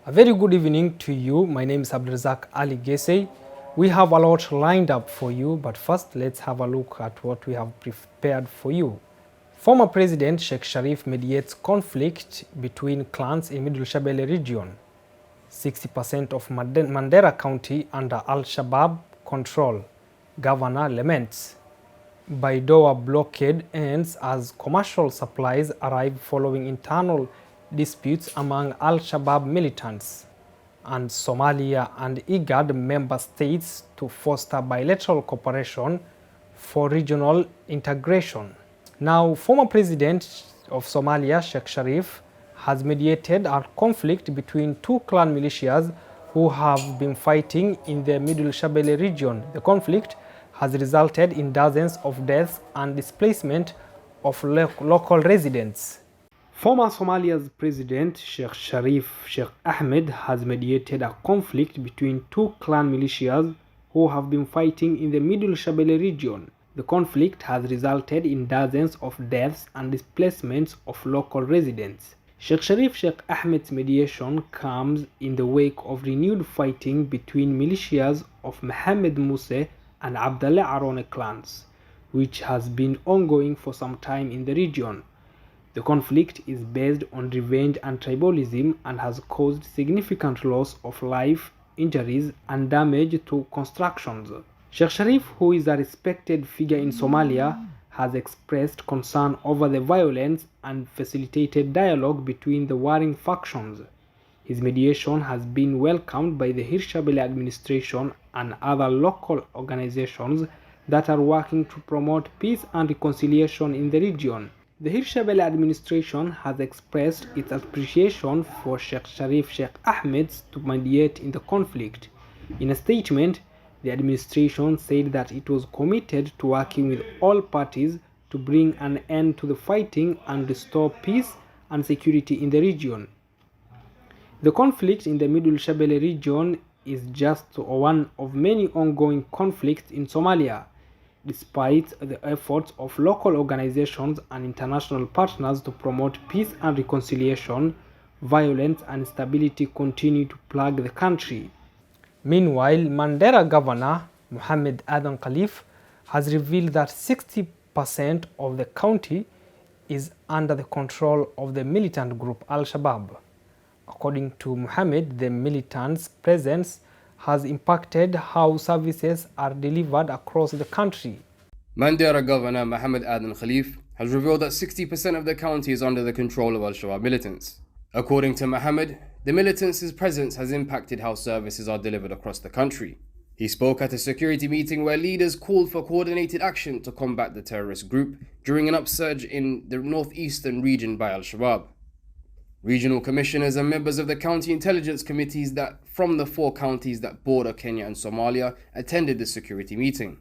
A very good evening to you. My name is Abdulrazak Ali Gesey. We have a lot lined up for you, but first let's have a look at what we have prepared for you. Former President Sheikh Sharif mediates conflict between clans in Middle Shabelle region. 60% of Mandera County under Al-Shabaab control. Governor laments. Baidoa blockade ends as commercial supplies arrive following internal disputes among Al-Shabaab militants. And Somalia and IGAD member states to foster bilateral cooperation for regional integration. Now, former President of Somalia, Sheikh Sharif, has mediated a conflict between two clan militias who have been fighting in the Middle Shabelle region. The conflict has resulted in dozens of deaths and displacement of local residents. Former Somalia's President Sheikh Sharif Sheikh Ahmed has mediated a conflict between two clan militias who have been fighting in the Middle Shabelle region. The conflict has resulted in dozens of deaths and displacements of local residents. Sheikh Sharif Sheikh Ahmed's mediation comes in the wake of renewed fighting between militias of Mohammed Muse and Abdallah Arone clans, which has been ongoing for some time in the region. The conflict is based on revenge and tribalism and has caused significant loss of life, injuries, and damage to constructions. Sheikh Sharif, who is a respected figure in Somalia, has expressed concern over the violence and facilitated dialogue between the warring factions. His mediation has been welcomed by the Hirshabelle administration and other local organizations that are working to promote peace and reconciliation in the region. The Hirshabelle administration has expressed its appreciation for Sheikh Sharif Sheikh Ahmed to mediate in the conflict. In a statement, the administration said that it was committed to working with all parties to bring an end to the fighting and restore peace and security in the region. The conflict in the Middle Shabelle region is just one of many ongoing conflicts in Somalia. Despite the efforts of local organizations and international partners to promote peace and reconciliation, violence and instability continue to plague the country. Meanwhile, Mandera Governor Mohammed Adan Khalif has revealed that 60% of the county is under the control of the militant group Al-Shabaab. According to Mohammed, the militants' presence has impacted how services are delivered across the country. Mandera Governor Mohammed Adan Khalif has revealed that 60% of the county is under the control of Al-Shabaab militants. According to Mohammed, the militants' presence has impacted how services are delivered across the country. He spoke at a security meeting where leaders called for coordinated action to combat the terrorist group during an upsurge in the northeastern region by Al-Shabaab. Regional commissioners and members of the county intelligence committees that from the 4 counties that border Kenya and Somalia attended the security meeting.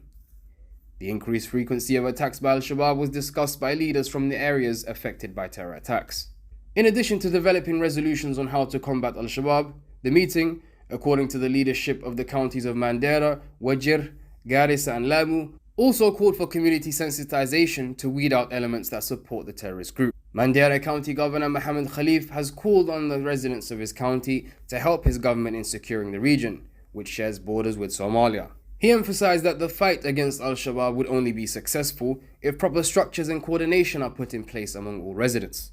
The increased frequency of attacks by Al-Shabaab was discussed by leaders from the areas affected by terror attacks. In addition to developing resolutions on how to combat Al-Shabaab, the meeting, according to the leadership of the counties of Mandera, Wajir, Garissa and Lamu, also called for community sensitization to weed out elements that support the terrorist group. Mandera County Governor Mohammed Khalif has called on the residents of his county to help his government in securing the region, which shares borders with Somalia. He emphasized that the fight against Al-Shabaab would only be successful if proper structures and coordination are put in place among all residents.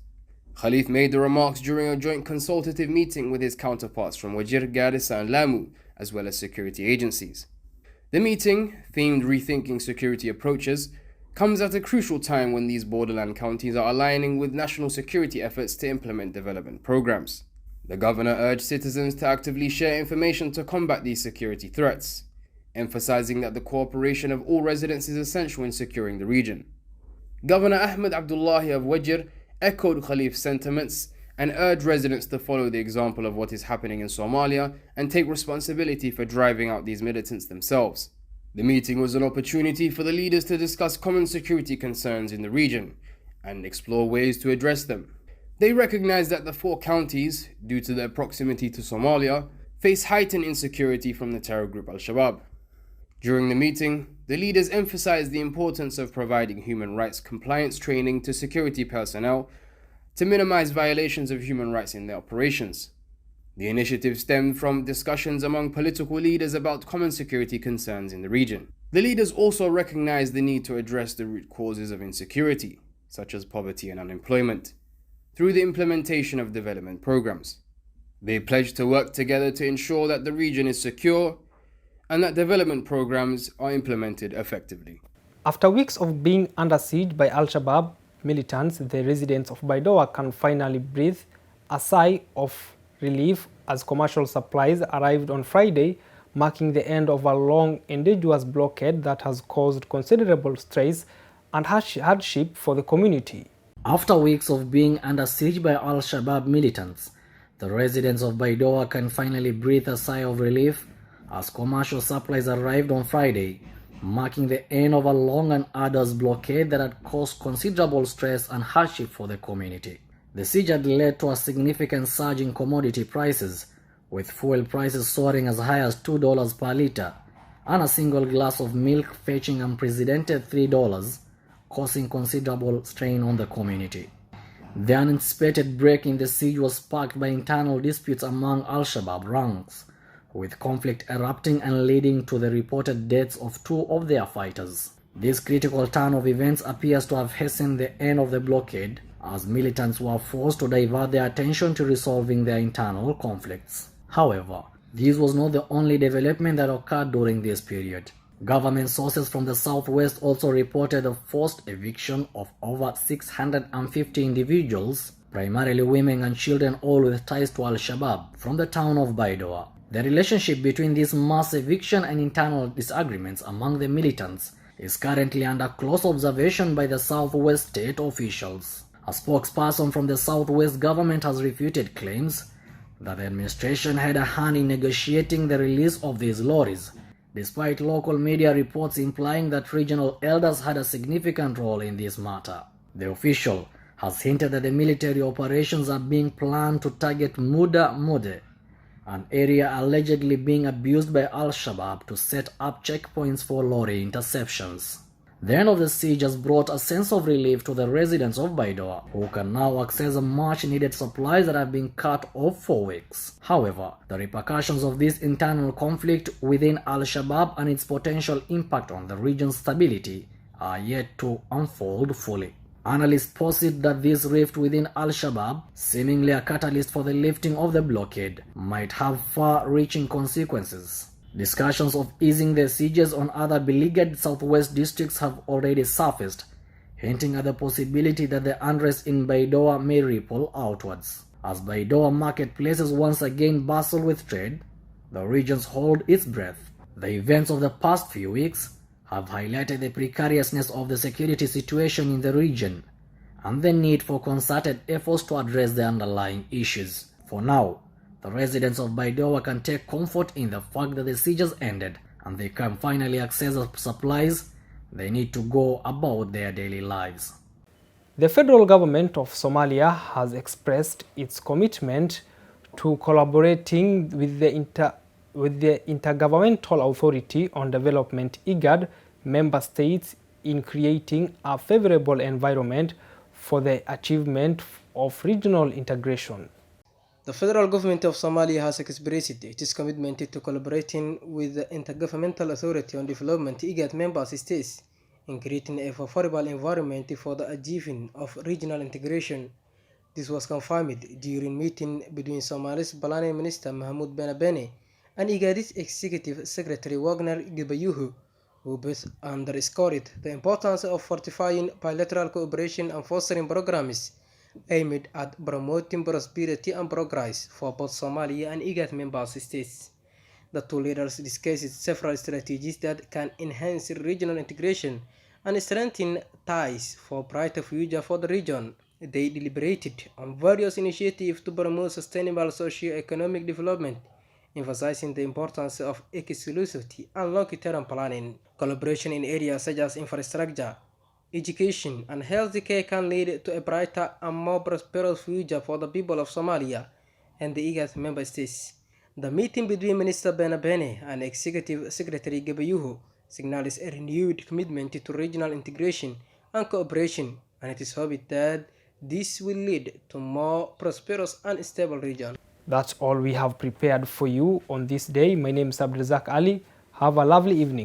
Khalif made the remarks during a joint consultative meeting with his counterparts from Wajir, Garissa and Lamu, as well as security agencies. The meeting, themed Rethinking Security Approaches, comes at a crucial time when these borderland counties are aligning with national security efforts to implement development programs. The governor urged citizens to actively share information to combat these security threats, emphasizing that the cooperation of all residents is essential in securing the region. Governor Ahmed Abdullahi of Wajir echoed Khalif's sentiments and urged residents to follow the example of what is happening in Somalia and take responsibility for driving out these militants themselves. The meeting was an opportunity for the leaders to discuss common security concerns in the region and explore ways to address them. They recognized that the 4 counties, due to their proximity to Somalia, face heightened insecurity from the terror group Al-Shabaab. During the meeting, the leaders emphasized the importance of providing human rights compliance training to security personnel to minimize violations of human rights in their operations. The initiative stemmed from discussions among political leaders about common security concerns in the region. The leaders also recognized the need to address the root causes of insecurity, such as poverty and unemployment, through the implementation of development programs. They pledged to work together to ensure that the region is secure and that development programs are implemented effectively. After weeks of being under siege by Al-Shabaab militants, the residents of Baidoa can finally breathe a sigh of relief as commercial supplies arrived on Friday, marking the end of a long and arduous blockade that has caused considerable stress and hardship for the community. After weeks of being under siege by Al-Shabaab militants, the residents of Baidoa can finally breathe a sigh of relief as commercial supplies arrived on Friday, marking the end of a long and arduous blockade that had caused considerable stress and hardship for the community. The siege had led to a significant surge in commodity prices, with fuel prices soaring as high as $2 per litre, and a single glass of milk fetching unprecedented $3, causing considerable strain on the community. The unanticipated break in the siege was sparked by internal disputes among Al-Shabaab ranks, with conflict erupting and leading to the reported deaths of two of their fighters. This critical turn of events appears to have hastened the end of the blockade, as militants were forced to divert their attention to resolving their internal conflicts. However, this was not the only development that occurred during this period. Government sources from the southwest also reported a forced eviction of over 650 individuals, primarily women and children, all with ties to Al-Shabaab, from the town of Baidoa. The relationship between this mass eviction and internal disagreements among the militants is currently under close observation by the southwest state officials. A spokesperson from the southwest government has refuted claims that the administration had a hand in negotiating the release of these lorries, despite local media reports implying that regional elders had a significant role in this matter. The official has hinted that the military operations are being planned to target Muda Mude, an area allegedly being abused by Al-Shabaab to set up checkpoints for lorry interceptions. The end of the siege has brought a sense of relief to the residents of Baidoa, who can now access much-needed supplies that have been cut off for weeks. However, the repercussions of this internal conflict within Al-Shabaab and its potential impact on the region's stability are yet to unfold fully. Analysts posit that this rift within Al-Shabaab, seemingly a catalyst for the lifting of the blockade, might have far-reaching consequences. Discussions of easing the sieges on other beleaguered southwest districts have already surfaced, hinting at the possibility that the unrest in Baidoa may ripple outwards. As Baidoa marketplaces once again bustle with trade, the regions hold its breath. The events of the past few weeks have highlighted the precariousness of the security situation in the region and the need for concerted efforts to address the underlying issues. For now, the residents of Baidoa can take comfort in the fact that the siege has ended and they can finally access the supplies they need to go about their daily lives. The federal government of Somalia has expressed its commitment to collaborating with the Intergovernmental Authority on Development (IGAD) member states in creating a favorable environment for the achievement of regional integration. The federal government of Somalia has expressed its commitment to collaborating with the Intergovernmental Authority on Development (IGAD) member states in creating a favorable environment for the achievement of regional integration. This was confirmed during meeting between Somalia's Planning Minister Mahmoud Benabene and IGAD's Executive Secretary Wagner Gibayuhu, who both underscored the importance of fortifying bilateral cooperation and fostering programs aimed at promoting prosperity and progress for both Somalia and IGAD member states. The two leaders discussed several strategies that can enhance regional integration and strengthen ties for brighter future for the region. They deliberated on various initiatives to promote sustainable socio-economic development, emphasizing the importance of exclusivity and long-term planning. Collaboration in areas such as infrastructure, education, and healthcare can lead to a brighter and more prosperous future for the people of Somalia and the IGAD member states. The meeting between Minister Benabene and Executive Secretary Gibayuhu signals a renewed commitment to regional integration and cooperation, and it is hoped that this will lead to more prosperous and stable region. That's all we have prepared for you on this day. My name is Abdulrazak Ali. Have a lovely evening.